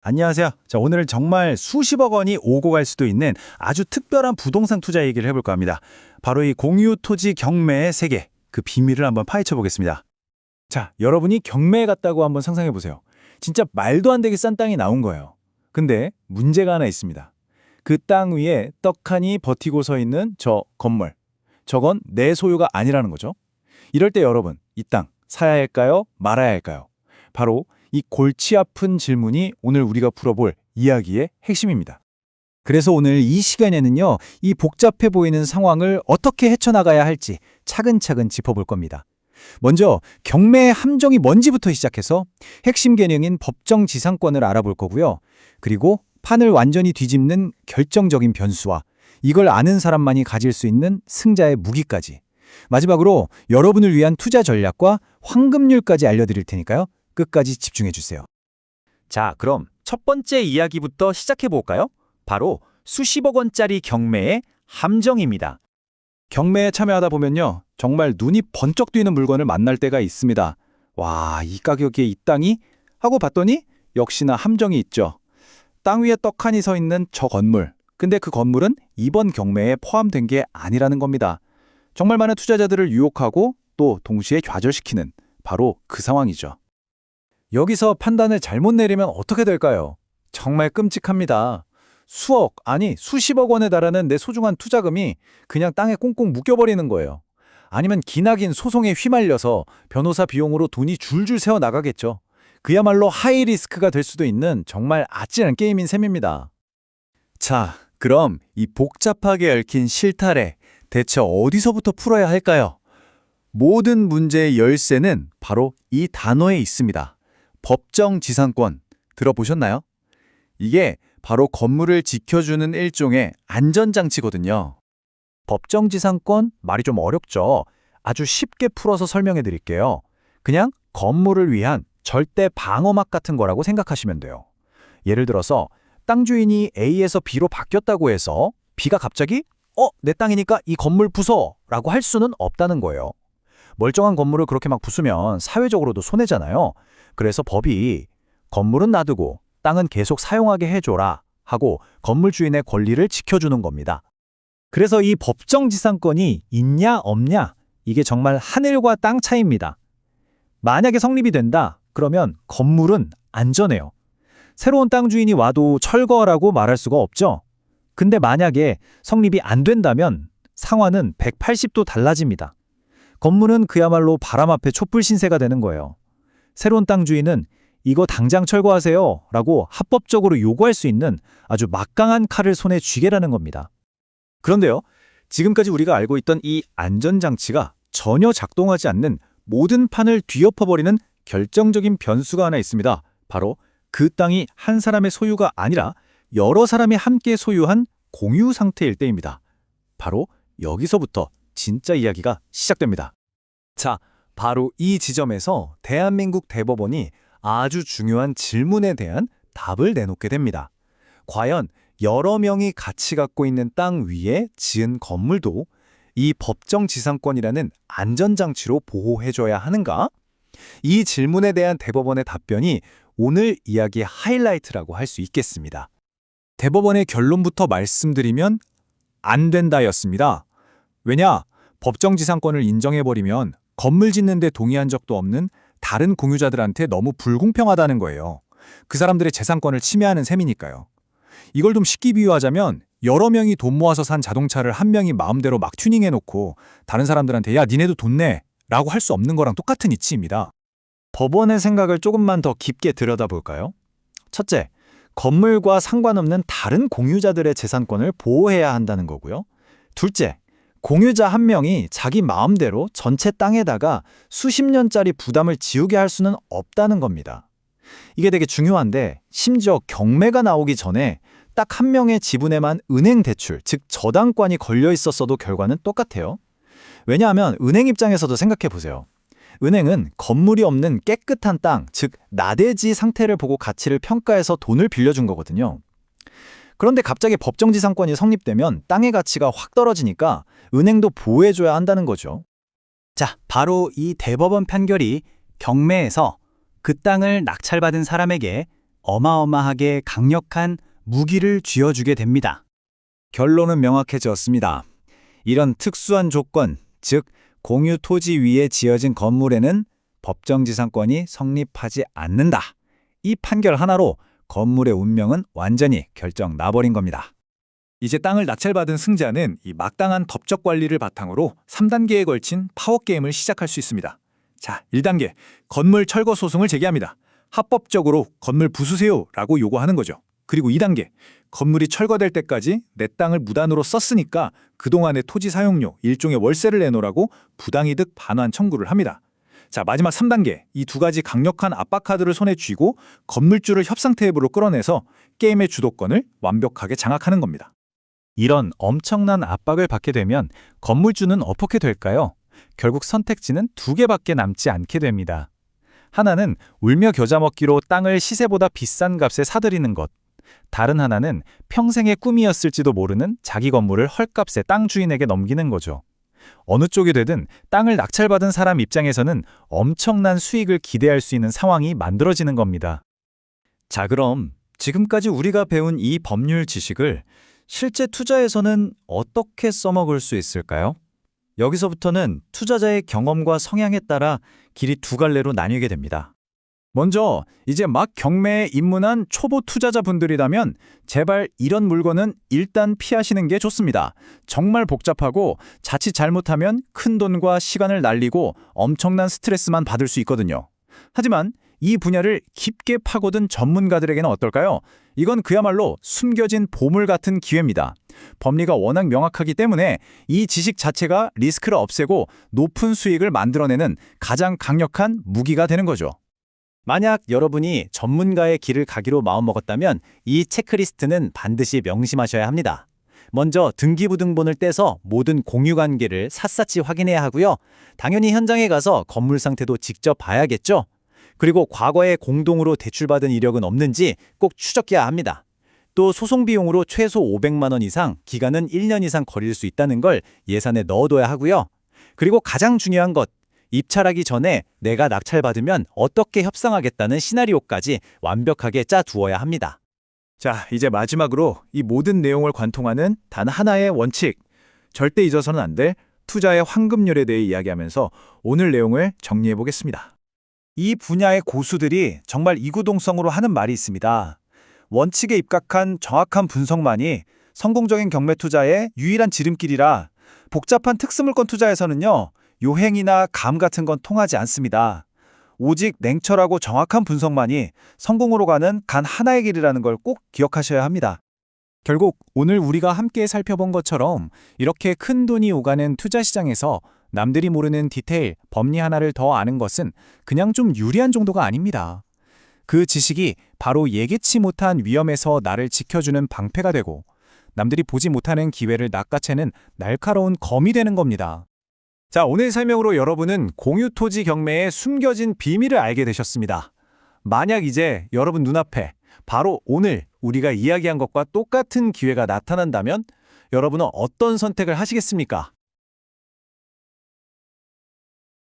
안녕하세요. 자, 오늘은 정말 수십억 원이 오고 갈 수도 있는 아주 특별한 부동산 투자 얘기를 해볼까 합니다. 바로 이 공유 토지 경매의 세계, 그 비밀을 한번 파헤쳐 보겠습니다. 자, 여러분이 경매에 갔다고 한번 상상해 보세요. 진짜 말도 안 되게 싼 땅이 나온 거예요. 근데 문제가 하나 있습니다. 그 땅 위에 떡하니 버티고 서 있는 저 건물. 저건 내 소유가 아니라는 거죠. 이럴 때 여러분, 이 땅 사야 할까요? 말아야 할까요? 바로 이 골치 아픈 질문이 오늘 우리가 풀어볼 이야기의 핵심입니다. 그래서 오늘 이 시간에는요, 이 복잡해 보이는 상황을 어떻게 헤쳐나가야 할지 차근차근 짚어볼 겁니다. 먼저 경매의 함정이 뭔지부터 시작해서 핵심 개념인 법정지상권을 알아볼 거고요. 그리고 판을 완전히 뒤집는 결정적인 변수와 이걸 아는 사람만이 가질 수 있는 승자의 무기까지. 마지막으로 여러분을 위한 투자 전략과 황금률까지 알려드릴 테니까요. 끝까지 집중해 주세요. 자, 그럼 첫 번째 이야기부터 시작해 볼까요? 바로 수십억 원짜리 경매의 함정입니다. 경매에 참여하다 보면요, 정말 눈이 번쩍 뜨이는 물건을 만날 때가 있습니다. 와, 이 가격에 이 땅이? 하고 봤더니 역시나 함정이 있죠. 땅 위에 떡하니 서 있는 저 건물. 근데 그 건물은 이번 경매에 포함된 게 아니라는 겁니다. 정말 많은 투자자들을 유혹하고 또 동시에 좌절시키는 바로 그 상황이죠. 여기서 판단을 잘못 내리면 어떻게 될까요? 정말 끔찍합니다. 수억, 아니 수십억 원에 달하는 내 소중한 투자금이 그냥 땅에 꽁꽁 묶여버리는 거예요. 아니면 기나긴 소송에 휘말려서 변호사 비용으로 돈이 줄줄 새어 나가겠죠. 그야말로 하이 리스크가 될 수도 있는 정말 아찔한 게임인 셈입니다. 자, 그럼 이 복잡하게 얽힌 실타래 대체 어디서부터 풀어야 할까요? 모든 문제의 열쇠는 바로 이 단어에 있습니다. 법정지상권 들어보셨나요? 이게 바로 건물을 지켜주는 일종의 안전장치거든요. 법정지상권 말이 좀 어렵죠. 아주 쉽게 풀어서 설명해 드릴게요. 그냥 건물을 위한 절대 방어막 같은 거라고 생각하시면 돼요. 예를 들어서 땅 주인이 A에서 B로 바뀌었다고 해서 B가 갑자기 내 땅이니까 이 건물 부숴! 라고 할 수는 없다는 거예요. 멀쩡한 건물을 그렇게 막 부수면 사회적으로도 손해잖아요. 그래서 법이 건물은 놔두고 땅은 계속 사용하게 해줘라 하고 건물 주인의 권리를 지켜주는 겁니다. 그래서 이 법정지상권이 있냐 없냐 이게 정말 하늘과 땅 차이입니다. 만약에 성립이 된다 그러면 건물은 안전해요. 새로운 땅 주인이 와도 철거하라고 말할 수가 없죠. 근데 만약에 성립이 안 된다면 상황은 180도 달라집니다. 건물은 그야말로 바람 앞에 촛불 신세가 되는 거예요. 새로운 땅 주인은 이거 당장 철거하세요 라고 합법적으로 요구할 수 있는 아주 막강한 칼을 손에 쥐게라는 겁니다. 그런데요, 지금까지 우리가 알고 있던 이 안전장치가 전혀 작동하지 않는 모든 판을 뒤엎어버리는 결정적인 변수가 하나 있습니다. 바로 그 땅이 한 사람의 소유가 아니라 여러 사람이 함께 소유한 공유 상태일 때입니다. 바로 여기서부터 진짜 이야기가 시작됩니다. 자, 바로 이 지점에서 대한민국 대법원이 아주 중요한 질문에 대한 답을 내놓게 됩니다. 과연 여러 명이 같이 갖고 있는 땅 위에 지은 건물도 이 법정지상권이라는 안전장치로 보호해줘야 하는가? 이 질문에 대한 대법원의 답변이 오늘 이야기의 하이라이트라고 할 수 있겠습니다. 대법원의 결론부터 말씀드리면 안 된다였습니다. 왜냐? 법정지상권을 인정해버리면 건물 짓는 데 동의한 적도 없는 다른 공유자들한테 너무 불공평하다는 거예요. 그 사람들의 재산권을 침해하는 셈이니까요. 이걸 좀 쉽게 비유하자면 여러 명이 돈 모아서 산 자동차를 한 명이 마음대로 막 튜닝해놓고 다른 사람들한테 야, 니네도 돈 내! 라고 할 수 없는 거랑 똑같은 이치입니다. 법원의 생각을 조금만 더 깊게 들여다볼까요? 첫째, 건물과 상관없는 다른 공유자들의 재산권을 보호해야 한다는 거고요. 둘째, 공유자 한 명이 자기 마음대로 전체 땅에다가 수십 년짜리 부담을 지우게 할 수는 없다는 겁니다. 이게 되게 중요한데 심지어 경매가 나오기 전에 딱 한 명의 지분에만 은행 대출, 즉 저당권이 걸려 있었어도 결과는 똑같아요. 왜냐하면 은행 입장에서도 생각해 보세요. 은행은 건물이 없는 깨끗한 땅, 즉 나대지 상태를 보고 가치를 평가해서 돈을 빌려준 거거든요. 그런데 갑자기 법정지상권이 성립되면 땅의 가치가 확 떨어지니까 은행도 보호해줘야 한다는 거죠. 자, 바로 이 대법원 판결이 경매에서 그 땅을 낙찰받은 사람에게 어마어마하게 강력한 무기를 쥐어주게 됩니다. 결론은 명확해졌습니다. 이런 특수한 조건, 즉 공유 토지 위에 지어진 건물에는 법정지상권이 성립하지 않는다. 이 판결 하나로 건물의 운명은 완전히 결정 나버린 겁니다. 이제 땅을 낙찰받은 승자는 이 막당한 법적 관리를 바탕으로 3단계에 걸친 파워게임을 시작할 수 있습니다. 자, 1단계, 건물 철거 소송을 제기합니다. 합법적으로 건물 부수세요라고 요구하는 거죠. 그리고 2단계, 건물이 철거될 때까지 내 땅을 무단으로 썼으니까 그동안의 토지 사용료, 일종의 월세를 내놓으라고 부당이득 반환 청구를 합니다. 자, 마지막 3단계, 이 두 가지 강력한 압박 카드를 손에 쥐고 건물주를 협상 테이블로 끌어내서 게임의 주도권을 완벽하게 장악하는 겁니다. 이런 엄청난 압박을 받게 되면 건물주는 어떻게 될까요? 결국 선택지는 두 개밖에 남지 않게 됩니다. 하나는 울며 겨자 먹기로 땅을 시세보다 비싼 값에 사들이는 것. 다른 하나는 평생의 꿈이었을지도 모르는 자기 건물을 헐값에 땅 주인에게 넘기는 거죠. 어느 쪽이 되든 땅을 낙찰받은 사람 입장에서는 엄청난 수익을 기대할 수 있는 상황이 만들어지는 겁니다. 자, 그럼 지금까지 우리가 배운 이 법률 지식을 실제 투자에서는 어떻게 써먹을 수 있을까요? 여기서부터는 투자자의 경험과 성향에 따라 길이 두 갈래로 나뉘게 됩니다. 먼저 이제 막 경매에 입문한 초보 투자자분들이라면 제발 이런 물건은 일단 피하시는 게 좋습니다. 정말 복잡하고 자칫 잘못하면 큰 돈과 시간을 날리고 엄청난 스트레스만 받을 수 있거든요. 하지만 이 분야를 깊게 파고든 전문가들에게는 어떨까요? 이건 그야말로 숨겨진 보물 같은 기회입니다. 법리가 워낙 명확하기 때문에 이 지식 자체가 리스크를 없애고 높은 수익을 만들어내는 가장 강력한 무기가 되는 거죠. 만약 여러분이 전문가의 길을 가기로 마음먹었다면 이 체크리스트는 반드시 명심하셔야 합니다. 먼저 등기부등본을 떼서 모든 공유관계를 샅샅이 확인해야 하고요. 당연히 현장에 가서 건물 상태도 직접 봐야겠죠. 그리고 과거에 공동으로 대출받은 이력은 없는지 꼭 추적해야 합니다. 또 소송 비용으로 최소 500만 원 이상, 기간은 1년 이상 걸릴 수 있다는 걸 예산에 넣어둬야 하고요. 그리고 가장 중요한 것, 입찰하기 전에 내가 낙찰받으면 어떻게 협상하겠다는 시나리오까지 완벽하게 짜두어야 합니다. 자, 이제 마지막으로 이 모든 내용을 관통하는 단 하나의 원칙, 절대 잊어서는 안 될 투자의 황금률에 대해 이야기하면서 오늘 내용을 정리해 보겠습니다. 이 분야의 고수들이 정말 이구동성으로 하는 말이 있습니다. 원칙에 입각한 정확한 분석만이 성공적인 경매 투자의 유일한 지름길이라 복잡한 특수물건 투자에서는요, 요행이나 감 같은 건 통하지 않습니다. 오직 냉철하고 정확한 분석만이 성공으로 가는 단 하나의 길이라는 걸 꼭 기억하셔야 합니다. 결국 오늘 우리가 함께 살펴본 것처럼 이렇게 큰 돈이 오가는 투자 시장에서 남들이 모르는 디테일, 법리 하나를 더 아는 것은 그냥 좀 유리한 정도가 아닙니다. 그 지식이 바로 예기치 못한 위험에서 나를 지켜주는 방패가 되고 남들이 보지 못하는 기회를 낚아채는 날카로운 검이 되는 겁니다. 자, 오늘 설명으로 여러분은 공유토지 경매의 숨겨진 비밀을 알게 되셨습니다. 만약 이제 여러분 눈앞에 바로 오늘 우리가 이야기한 것과 똑같은 기회가 나타난다면 여러분은 어떤 선택을 하시겠습니까?